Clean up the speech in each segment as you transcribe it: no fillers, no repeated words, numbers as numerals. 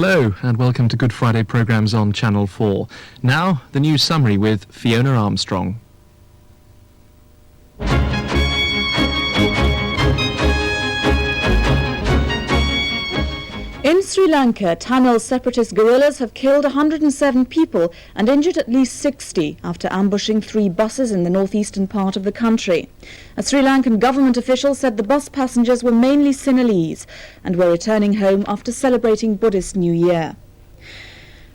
Hello and welcome to Good Friday programmes on Channel 4. Now, the news summary with Fiona Armstrong. In Sri Lanka, Tamil separatist guerrillas have killed 107 people and injured at least 60 after ambushing 3 buses in the northeastern part of the country. A Sri Lankan government official said the bus passengers were mainly Sinhalese and were returning home after celebrating Buddhist New Year.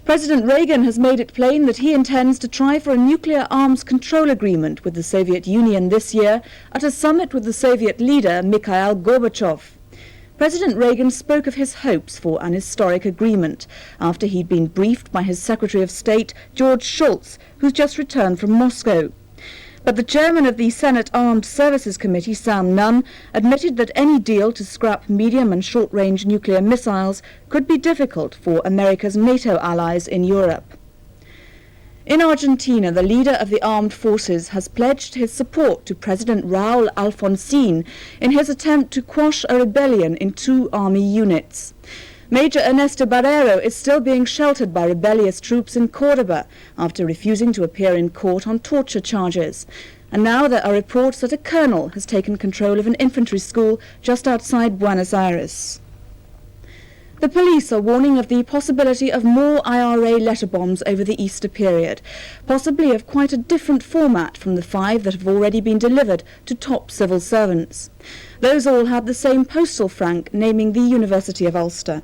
President Reagan has made it plain that he intends to try for a nuclear arms control agreement with the Soviet Union this year at a summit with the Soviet leader Mikhail Gorbachev. President Reagan spoke of his hopes for an historic agreement after he'd been briefed by his Secretary of State, George Shultz, who's just returned from Moscow. But the chairman of the Senate Armed Services Committee, Sam Nunn, admitted that any deal to scrap medium and short-range nuclear missiles could be difficult for America's NATO allies in Europe. In Argentina, the leader of the armed forces has pledged his support to President Raúl Alfonsín in his attempt to quash a rebellion in 2 army units. Major Ernesto Barrero is still being sheltered by rebellious troops in Córdoba after refusing to appear in court on torture charges. And now there are reports that a colonel has taken control of an infantry school just outside Buenos Aires. The police are warning of the possibility of more IRA letter bombs over the Easter period, possibly of quite a different format from the 5 that have already been delivered to top civil servants. Those all had the same postal frank, naming the University of Ulster.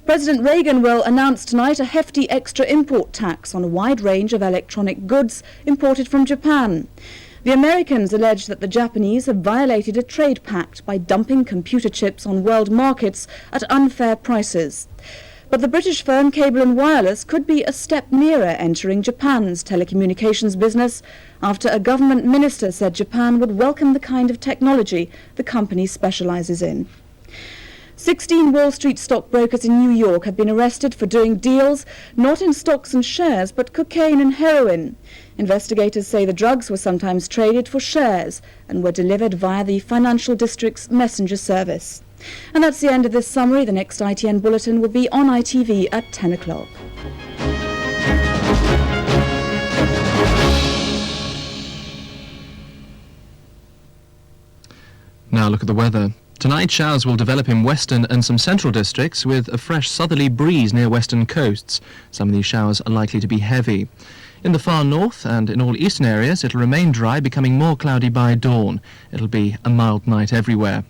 President Reagan will announce tonight a hefty extra import tax on a wide range of electronic goods imported from Japan. The Americans allege that the Japanese have violated a trade pact by dumping computer chips on world markets at unfair prices. But the British firm Cable & Wireless could be a step nearer entering Japan's telecommunications business after a government minister said Japan would welcome the kind of technology the company specializes in. 16 Wall Street stockbrokers in New York have been arrested for doing deals not in stocks and shares but cocaine and heroin. Investigators say the drugs were sometimes traded for shares and were delivered via the Financial District's messenger service. And that's the end of this summary. The next ITN bulletin will be on ITV at 10 o'clock. Now look at the weather. Tonight, showers will develop in western and some central districts with a fresh southerly breeze near western coasts. Some of these showers are likely to be heavy. In the far north and in all eastern areas, it'll remain dry, becoming more cloudy by dawn. It'll be a mild night everywhere.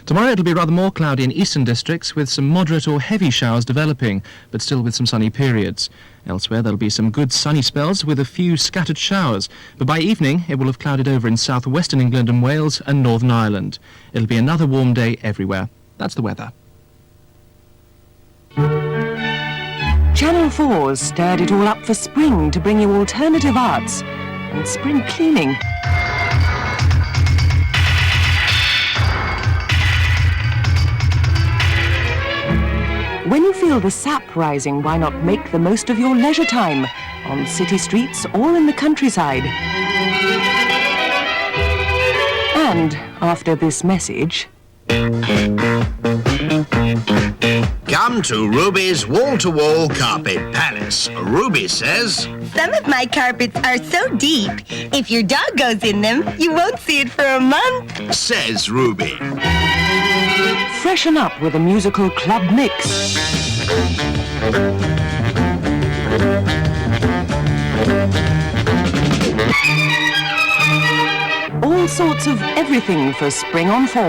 Tomorrow it'll be rather more cloudy in eastern districts with some moderate or heavy showers developing, but still with some sunny periods. Elsewhere there'll be some good sunny spells with a few scattered showers, but by evening it will have clouded over in southwestern England and Wales and Northern Ireland. It'll be another warm day everywhere. That's the weather. Channel 4's stirred it all up for spring to bring you alternative arts and spring cleaning. When you feel the sap rising, why not make the most of your leisure time on city streets or in the countryside? And after this message... Come to Ruby's wall-to-wall carpet palace. Ruby says, some of my carpets are so deep, if your dog goes in them, you won't see it for a month. Says Ruby. Freshen up with a musical club mix. All sorts of everything for Spring on 4.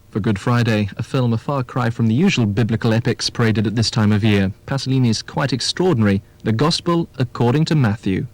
For Good Friday, a film a far cry from the usual biblical epics paraded at this time of year. Pasolini's quite extraordinary, The Gospel According to Matthew.